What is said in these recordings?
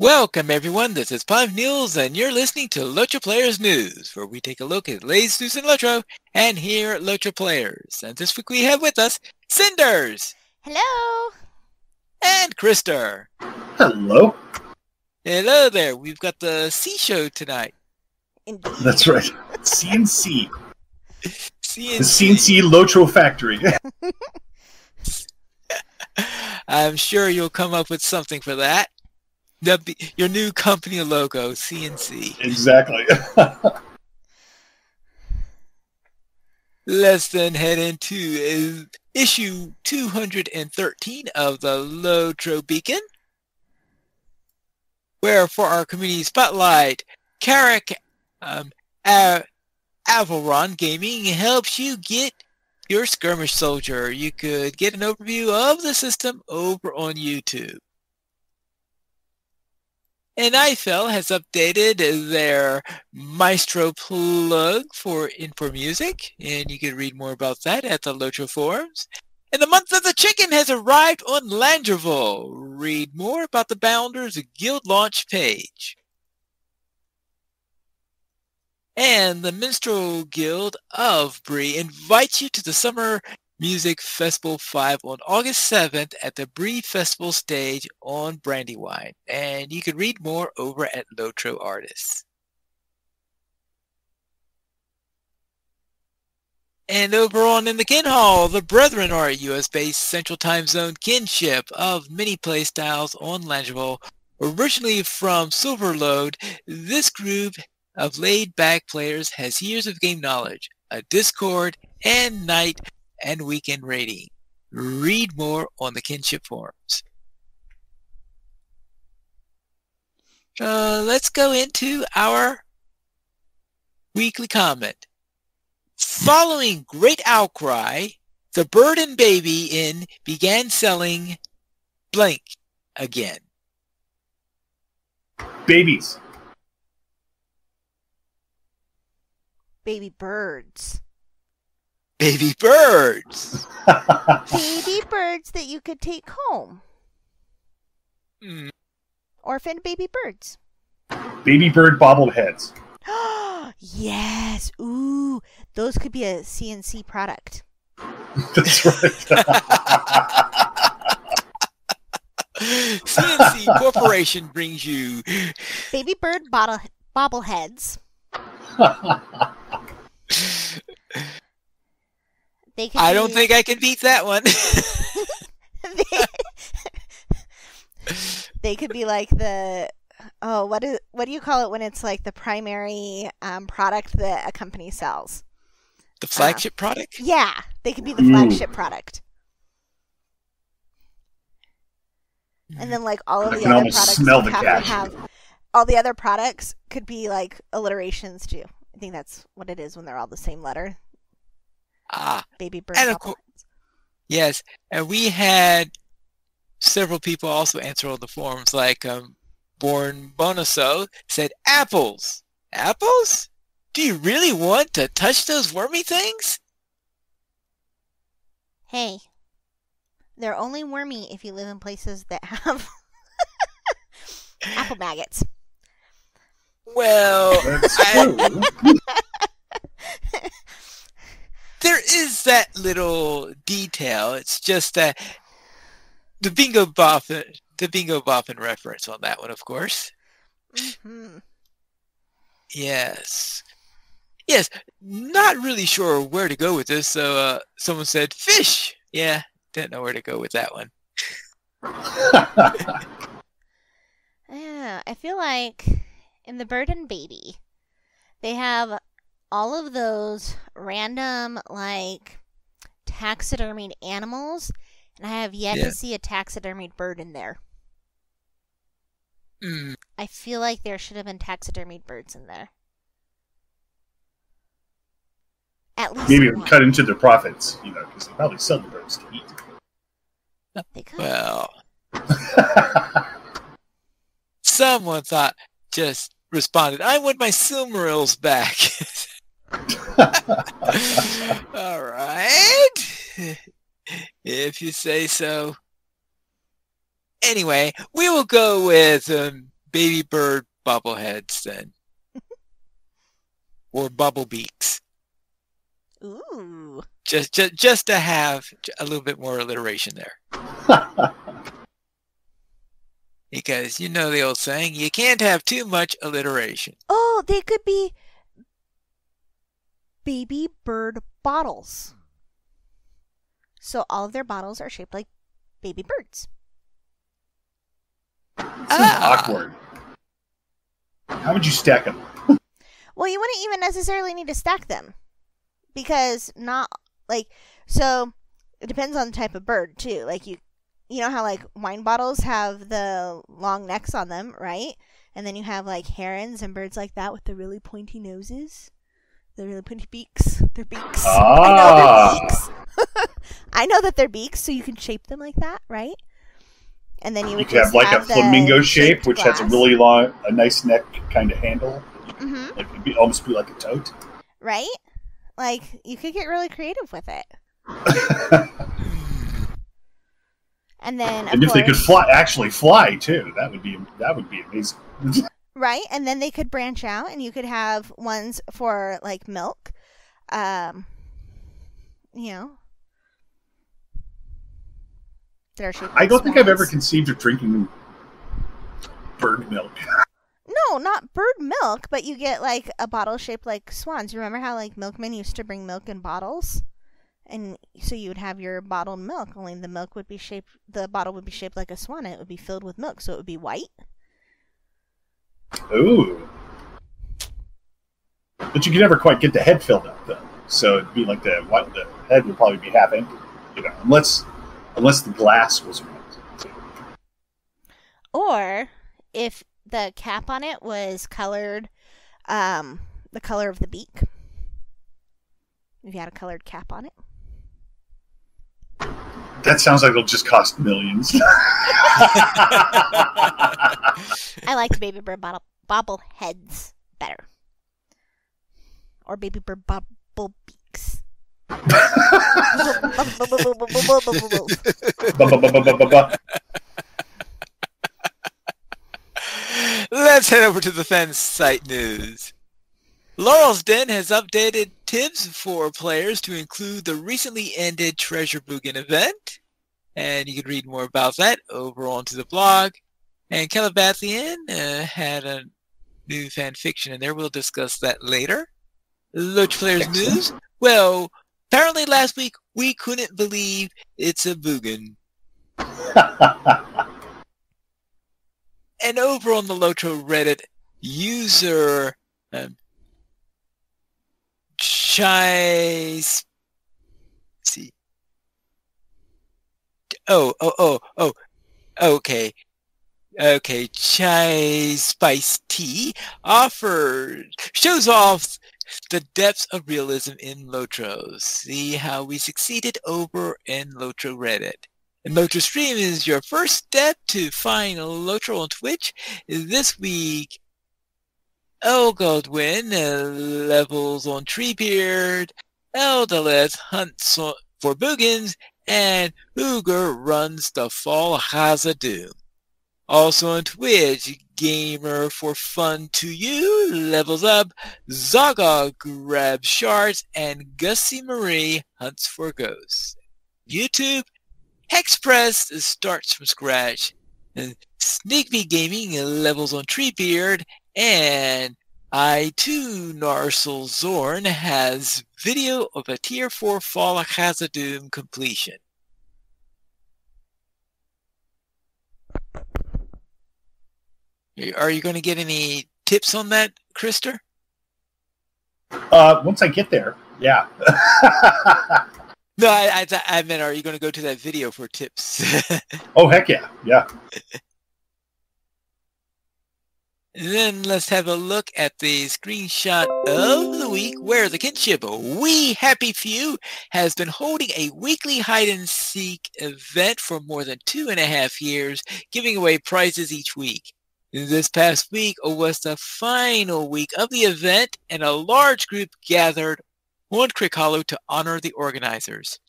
Welcome everyone, this is Five News and you're listening to LOTRO Players News, where we take a look at the latest news in LOTRO and here at LOTRO Players. And this week we have with us Cinders! Hello! And Krister! Hello! Hello there, we've got the C show tonight. Indeed. That's right. CNC. CNC. The CNC LOTRO factory. I'm sure you'll come up with something for that. Your new company logo, CNC. Exactly. Let's then head into issue 213 of the LOTRO Beacon, where for our community spotlight, Carrick Avalron Gaming helps you get your skirmish soldier. You could get an overview of the system over on YouTube. And IFL has updated their Maestro plug for Music, and you can read more about that at the LOTRO forums. And the Month of the Chicken has arrived on Landreval. Read more about the Bounders Guild launch page. And the Minstrel Guild of Bree invites you to the Summer Music Festival 5 on August 7th at the Bree Festival stage on Brandywine. And you can read more over at LOTRO Artists. And over on in the Kin Hall, the Brethren are a US-based Central Time Zone kinship of many playstyles on Langeville. Originally from Silverlode, this group of laid-back players has years of game knowledge, a Discord, and night and weekend rating. Read more on the kinship forums. Let's go into our weekly comment. Following great outcry, the Bird and Baby Inn began selling blank again. Babies. Baby birds. Baby birds. Baby birds that you could take home. Orphan baby birds. Baby bird bobble-heads. Yes. Ooh, those could be a CNC product. That's right. CNC Corporation brings you Baby bird bobble-heads. I don't think I can beat that one. They could be like the what do you call it when it's like the primary product that a company sells? The flagship product? Yeah, they could be the flagship product. And then like all of the other products all the other products could be like alliterations too. I think that's what it is when they're all the same letter. Baby bird. And of course, yes, and we had several people also answer on the forums, like Born Bonoso said, apples. Apples? Do you really want to touch those wormy things? Hey, they're only wormy if you live in places that have apple maggots. Well, there is that little detail. It's just that the Bingo Boffin reference on that one, of course. Mm-hmm. Yes. Yes, not really sure where to go with this, so someone said fish. Yeah, didn't know where to go with that one. Yeah, I feel like in the Bird and Baby, they have all of those random, like, taxidermied animals, and I have yet to see a taxidermied bird in there. I feel like there should have been taxidermied birds in there. At least maybe it would cut into their profits, because they probably sell the birds to eat. They could. Well, someone just responded, I want my Silmarils back. All right. If you say so. Anyway, we will go with baby bird bobbleheads then. Or bubble beaks. Ooh. Just to have a little bit more alliteration there. Because you know the old saying, you can't have too much alliteration. Oh, they could be baby bird bottles. So all of their bottles are shaped like baby birds. Seems awkward. How would you stack them? Well, you wouldn't even necessarily need to stack them. Because so it depends on the type of bird too. Like you know how like wine bottles have the long necks on them, right? And then you have like herons and birds like that with the really pointy noses. The really pointy beaks. They're beaks. Ah. I know they're beaks. I know that they're beaks, so you can shape them like that, right? And then you would could have like a flamingo shape, which glass. has a really long, a nice neck kind of handle. Mm-hmm. It could almost be like a tote. Right? Like, you could get really creative with it. And then, and if they could actually fly too, that would be amazing. Right? And then they could branch out, and you could have ones for like milk. You know, that are shaped like I don't think I've ever swans. conceived of drinking bird milk. No, not bird milk, but you get like a bottle shaped like swans. You remember how like milkmen used to bring milk in bottles? And so you would have your bottled milk, only the bottle would be shaped like a swan, and it would be filled with milk, so it would be white. Ooh. But you could never quite get the head filled up, though. So it'd be like the head would probably be half empty, unless the glass was red. Or if the cap on it was colored, the color of the beak. If you had a colored cap on it. That sounds like it'll just cost millions. I liked baby bird bobble-heads better. Or baby bird bobble beaks. Let's head over to the fan site news. Laurel's Den has updated tips for players to include the recently ended Treasure Boogan event. And you can read more about that over onto the blog. And Calabathian had a new fan fiction in there. We'll discuss that later. LOTRO Players News. Well, apparently last week we couldn't believe it's a Boogan. And over on the LOTRO Reddit, user Chai. See. Okay. Okay, Chai Spice Tea shows off the depths of realism in LOTRO. See how we succeeded over in LOTRO Reddit. And LOTRO Stream is your first step to find LOTRO on Twitch. This week, El Godwin levels on Treebeard, Eldalet hunts for Boogans, and Hooger runs the Fall Hazadoom. Also on Twitch, Gamer for Fun to You levels up, Zaga grabs shards, and Gussie Marie hunts for ghosts. YouTube, Hexpress starts from scratch, and Sneakbee Gaming levels on Treebeard, and I2 Narsel Zorn has video of a Tier 4 Fall Hazadoom completion. Are you going to get any tips on that, Krister? Once I get there, yeah. No, I meant, are you going to go to that video for tips? Oh, heck yeah. Yeah. Then let's have a look at the screenshot of the week where the kinship We Happy Few has been holding a weekly hide-and-seek event for more than 2.5 years, giving away prizes each week. This past week was the final week of the event, and a large group gathered on Crick Hollow to honor the organizers.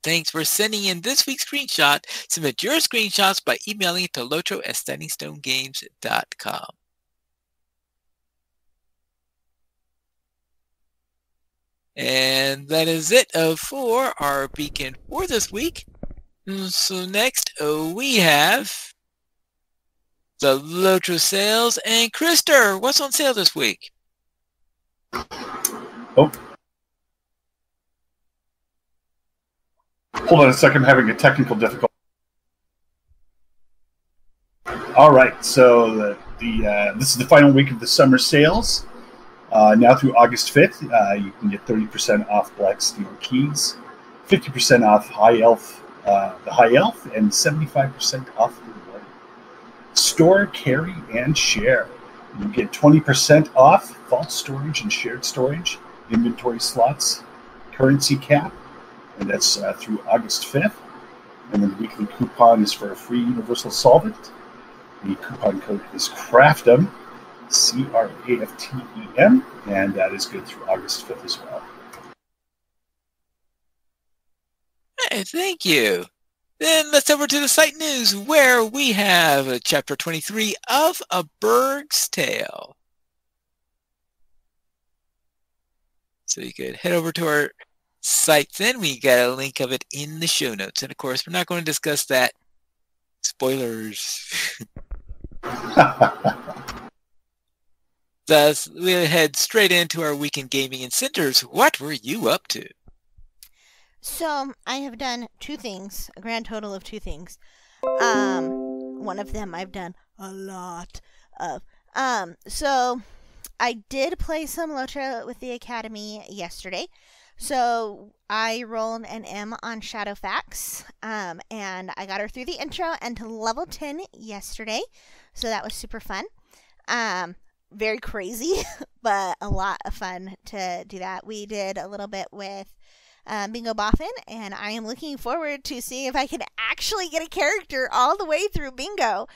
Thanks for sending in this week's screenshot. Submit your screenshots by emailing to LOTRO@StandingStoneGames.com. And that is it for our beacon for this week. So next we have the LOTRO Sales. And Krister, what's on sale this week? Oh. Hold on a second, I'm having a technical difficulty. All right, so this is the final week of the summer sales. Now through August 5th, you can get 30% off Black Steel Keys, 50% off the High Elf, and 75% off the Warrior. Store, carry, and share. You get 20% off vault storage and shared storage, inventory slots, currency cap, and that's through August 5th. And then the weekly coupon is for a free universal solvent. The coupon code is CRAFTEM, CRAFTEM, and that is good through August 5th as well. Hey, thank you. Then let's over to the site news, where we have Chapter 23 of A Berg's Tale. So you could head over to our site, then we got a link of it in the show notes. And of course, we're not going to discuss that. Spoilers. Thus, we'll head straight into our weekend gaming and Cinders. What were you up to? So, I have done two things, a grand total of two things. One of them I've done a lot of. So, I did play some LOTRO with the Academy yesterday. So, I rolled an M on Shadowfax, and I got her through the intro and to level 10 yesterday. So, that was super fun. Very crazy, but a lot of fun to do that. We did a little bit with Bingo Boffin, and I am looking forward to seeing if I can actually get a character all the way through Bingo.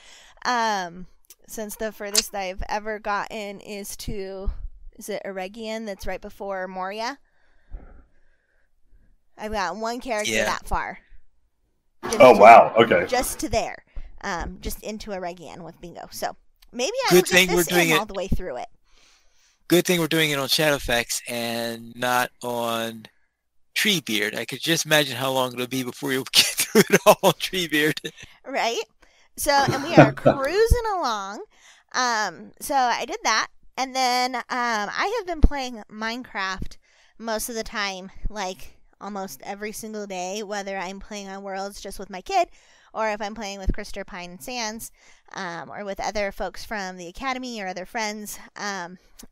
Since the furthest I've ever gotten is it Eregion that's right before Moria? I've got one character that far. Wow, okay. Just to there. Just into Eregion with Bingo. So maybe I Good will thing get we're this doing in it. all the way through it. Good thing we're doing it on Shadowfax and not on Treebeard. I could just imagine how long it'll be before you'll get through it all on Treebeard. Right? So, and we are cruising along. So I did that. And then I have been playing Minecraft most of the time, like almost every single day, whether I'm playing on Worlds just with my kid, or if I'm playing with Krister Pine and Sands, or with other folks from the Academy or other friends.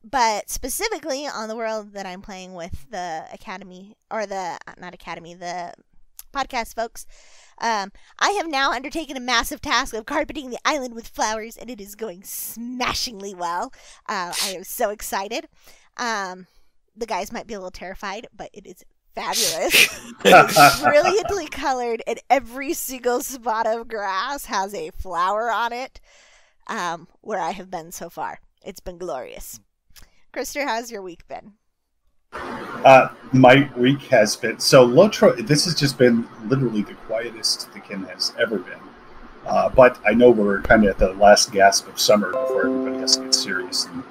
But specifically on the world that I'm playing with the Academy, or the podcast folks, I have now undertaken a massive task of carpeting the island with flowers, and it is going smashingly well. I am so excited. The guys might be a little terrified, but it is fabulous. It is brilliantly colored, and every single spot of grass has a flower on it, where I have been so far. It's been glorious. Krister, how's your week been? My week has been... So, LOTRO, this has just been literally the quietest the Kin has ever been. But I know we're kind of at the last gasp of summer before everybody has to get serious and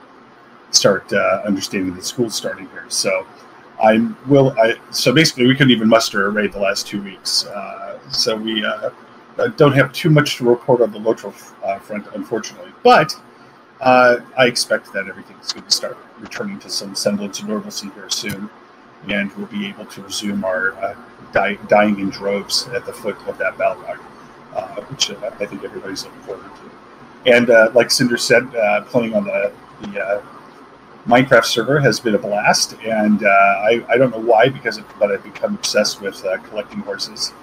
start understanding that school's starting here. So, so basically, we couldn't even muster a raid the last 2 weeks. So we don't have too much to report on the LOTRO front, unfortunately. But I expect that everything's going to start returning to some semblance of normalcy here soon, and we'll be able to resume our dying in droves at the foot of that battle rock, which I think everybody's looking forward to. And like Cinder said, playing on the Minecraft server has been a blast, and I don't know why, but I've become obsessed with collecting horses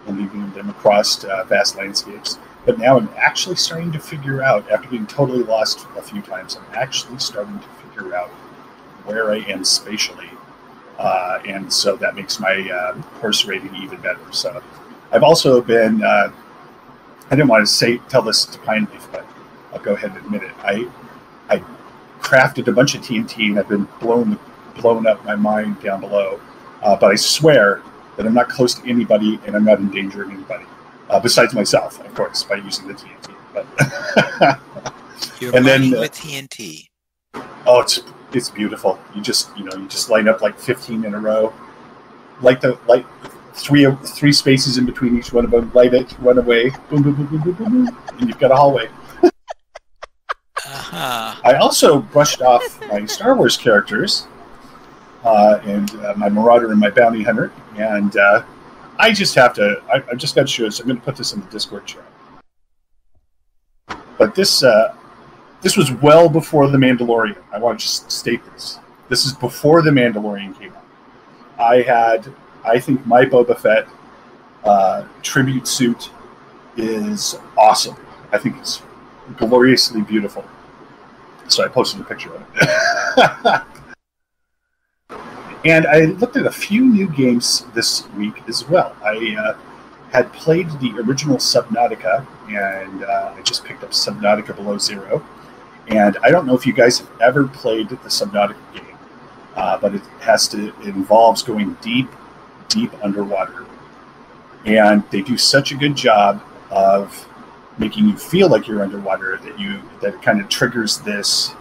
and leaving them across vast landscapes. But now I'm actually starting to figure out, after being totally lost a few times, I'm actually starting to figure out where I am spatially, and so that makes my horse rating even better. So I've also been, I didn't want to tell this to Pineleaf, but I'll go ahead and admit it. I crafted a bunch of TNT, and I've been blown up my mind down below. But I swear that I'm not close to anybody and I'm not endangering anybody, besides myself, of course, by using the TNT. But You're and then mining with TNT. oh, it's beautiful. You just line up like 15 in a row, like three spaces in between each one of them. Light it, run away, boom, boom, boom, boom, boom, boom, boom, and you've got a hallway. I also brushed off my Star Wars characters and my Marauder and my Bounty Hunter, and I just got to show this. I'm going to put this in the Discord chat. But this was well before The Mandalorian. I want to just state this. This is before The Mandalorian came out. I think my Boba Fett tribute suit is awesome. I think it's gloriously beautiful. So I posted a picture of it. And I looked at a few new games this week as well. I had played the original Subnautica, and I just picked up Subnautica Below Zero. And I don't know if you guys have ever played the Subnautica game, but it involves going deep underwater. And they do such a good job of making you feel like you're underwater that it kind of triggers this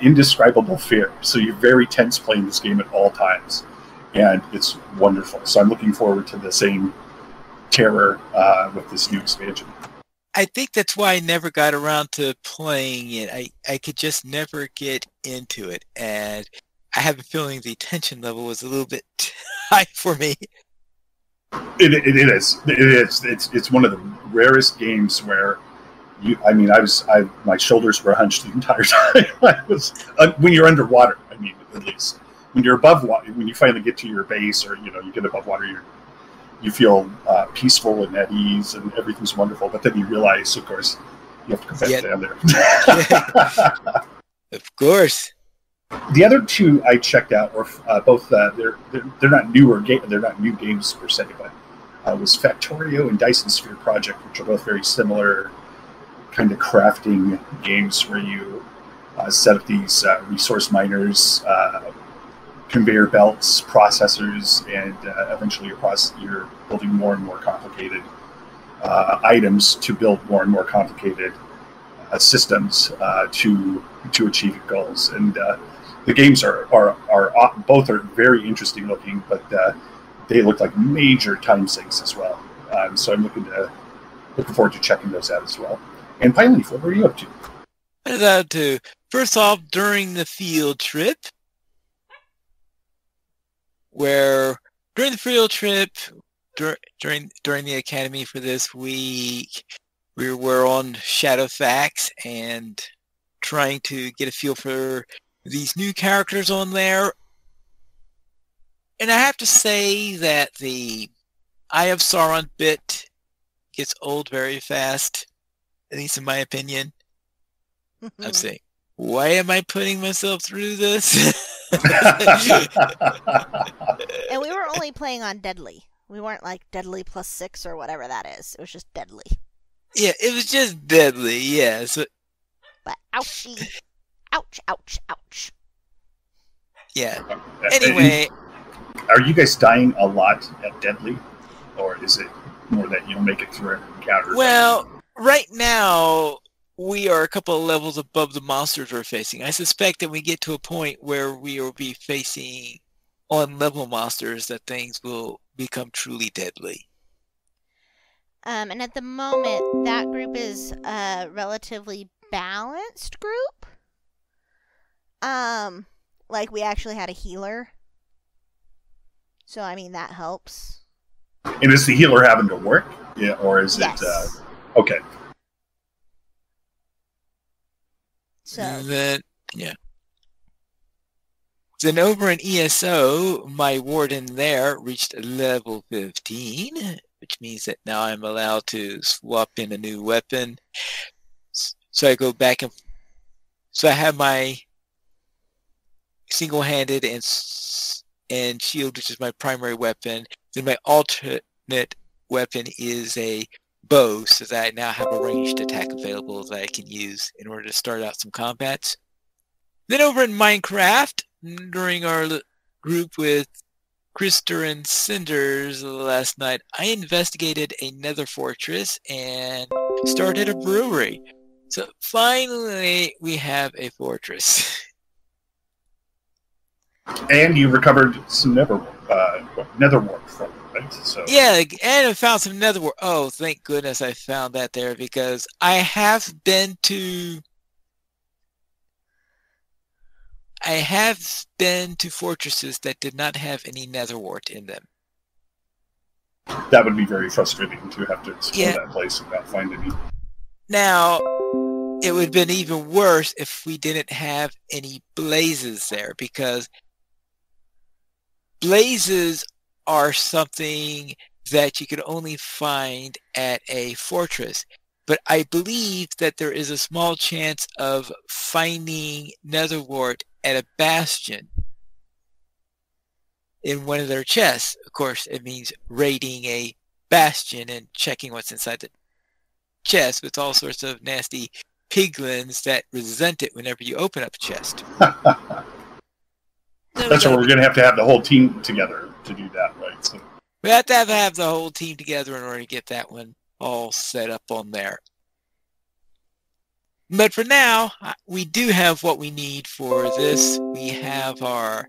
indescribable fear. So you're very tense playing this game at all times, and it's wonderful. So I'm looking forward to the same terror with this new expansion. I think that's why I never got around to playing it. I could just never get into it, and I have a feeling the tension level was a little bit high for me. It is. It's one of the rarest games where my shoulders were hunched the entire time. When you're underwater, at least when you're above water, when you finally get to your base, or you get above water, you feel peaceful and at ease, and everything's wonderful. But then you realize, of course, you have to go back down there. Of course. The other two I checked out were both. They're not newer they're not new games per se, but was Factorio and Dyson Sphere Project, which are both very similar kind of crafting games where you set up these resource miners, conveyor belts, processors, and eventually you're building more and more complicated items to build more and more complicated systems to achieve your goals. And the games are both are very interesting looking, but they look like major time sinks as well. So I'm looking forward to checking those out as well. And finally, what were you up to? I was out to, first off, during the field trip, during the academy for this week, we were on Shadowfax and trying to get a feel for these new characters on there. And I have to say that the Eye of Sauron bit gets old very fast, at least in my opinion. I'm saying, why am I putting myself through this? And we were only playing on Deadly. We weren't like Deadly +6 or whatever that is. It was just Deadly. Yeah, it was just Deadly, yeah. So, but ouchie. Ouch, ouch, ouch. Yeah. Anyway. Are you guys dying a lot at Deadly? Or is it more that you'll make it through every encounter? Well, right now, we are a couple of levels above the monsters we're facing. I suspect that we get to a point where we will be facing on-level monsters that things will become truly deadly. And at the moment, that group is a relatively balanced group. Like, we actually had a healer. So, that helps. And is the healer having to work? Yeah, or is yes. it... okay. So. Then over in ESO, my warden there reached level 15, which means that now I'm allowed to swap in a new weapon. So I go back so I have my single-handed and shield, which is my primary weapon. Then my alternate weapon is a bow, so that I now have a ranged attack available that I can use in order to start out some combats. Then over in Minecraft, during our group with Krister and Cinders last night, I investigated a nether fortress and started a brewery. So finally, we have a fortress. And you recovered some netherwort from it, right? So Yeah, and I found some netherwort. Oh, thank goodness I found that there, because I have been to fortresses that did not have any netherwort in them. that would be very frustrating to have to explore that place and not find any. Now, it would have been even worse if we didn't have any blazes there, because blazes are something that you can only find at a fortress. But I believe that there is a small chance of finding netherwort at a bastion in one of their chests. Of course, it means raiding a bastion and checking what's inside the chest with all sorts of nasty piglins that resent it whenever you open up a chest. That's why we're going to have the whole team together to do that, right? So we have to have the whole team together in order to get that one all set up on there. But for now, we do have what we need for this. We have a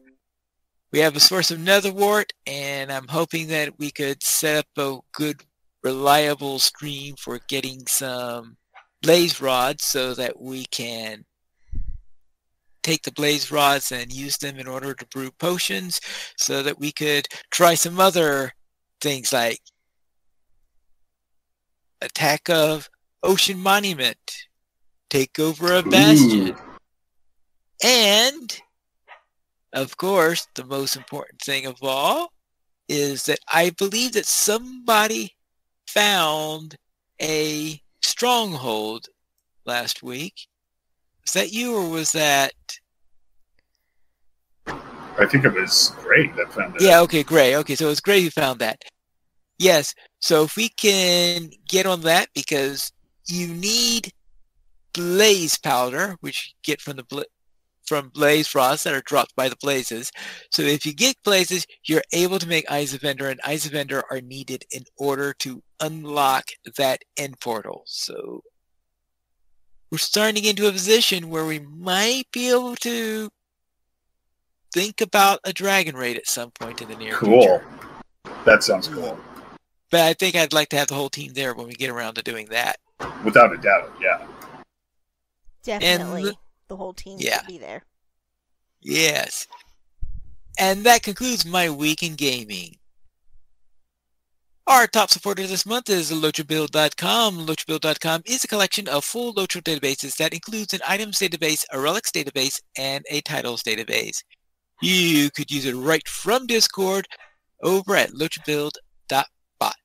source of netherwort, and I'm hoping that we could set up a good, reliable stream for getting some blaze rods so that we can take the blaze rods and use them in order to brew potions, so that we could try some other things like attack of ocean monument, take over a bastion. Ooh. And of course, the most important thing of all is that I believe that somebody found a stronghold last week. Was that you, or was that... I think it was Gray that found it. Yeah, okay, Gray. Okay, so it was Gray who found that. Yes, so if we can get on that, because you need blaze powder, which you get from from blaze rods that are dropped by the blazes. So if you get blazes, you're able to make Eyes of Ender, and Eyes of Ender are needed in order to unlock that end portal. So we're starting into a position where we might be able to think about a dragon raid at some point in the near future. Cool. That sounds cool. But I think I'd like to have the whole team there when we get around to doing that. Without a doubt, yeah. Definitely. The whole team should be there. Yes. And that concludes my week in gaming. Our top supporter this month is LOTRObuild.com. LOTRObuild.com is a collection of full LOTRO databases that includes an items database, a relics database, and a titles database. You could use it right from Discord over at LOTRObuild.bot.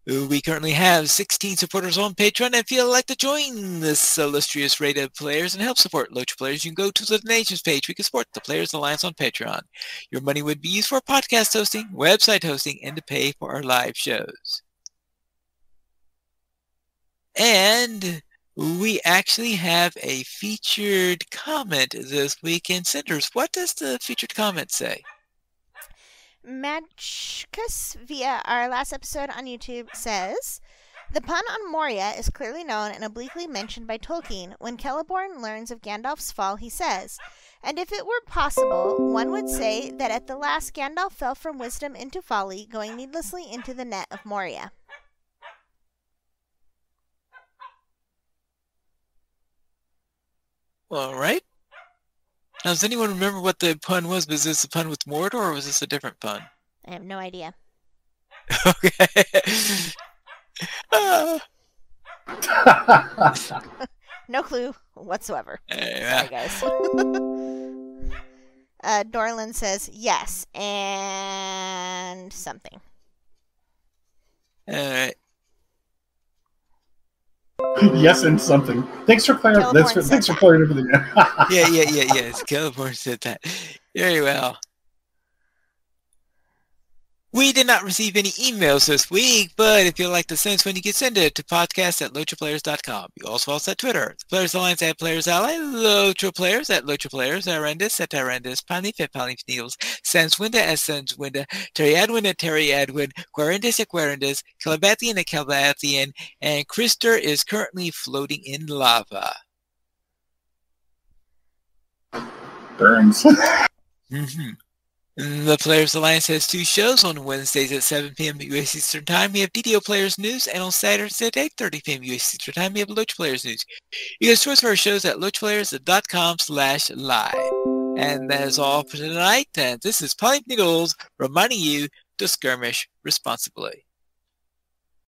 We currently have 16 supporters on Patreon, and if you'd like to join this illustrious raid of players and help support LOTRO players, you can go to the donations page. We can support the Players Alliance on Patreon. Your money would be used for podcast hosting, website hosting, and to pay for our live shows. And we actually have a featured comment this week in Cinders. What does the featured comment say? Matchkus via our last episode on YouTube says, the pun on Moria is clearly known and obliquely mentioned by Tolkien. When Celeborn learns of Gandalf's fall, he says, and if it were possible, one would say that at the last Gandalf fell from wisdom into folly, going needlessly into the net of Moria. All right. Now, does anyone remember what the pun was? Was this a pun with Mordor, or was this a different pun? I have no idea. Okay. No clue whatsoever. Yeah. Sorry, guys. Dorland says yes, and something. All right. Yes, and something. Thanks for clearing everything. Yes. Celeborn said that. Very well. We did not receive any emails this week, but if you'd like to send us one, you can send it to podcast@LOTROplayers.com. You also follow us at Twitter. The Players Alliance at Players Ally, LOTRO Players at LOTRO Players, Arendis at Arendis, Panif at Panif Needles, Sanswinda at Sanswinda, Terry Adwin at Terry Adwin, Quarendis at Quarendis, Calabathian at Calabathian, and Krister is currently floating in lava. Burns. Mm-hmm. The Players Alliance has 2 shows on Wednesdays at 7 p.m. U.S. Eastern Time. We have DDO Players News, and on Saturdays at 8:30 p.m. U.S. Eastern Time, we have LOTRO Players News. You can source our shows at LOTROplayers.com/live. And that is all for tonight. And this is Polly Needles reminding you to skirmish responsibly.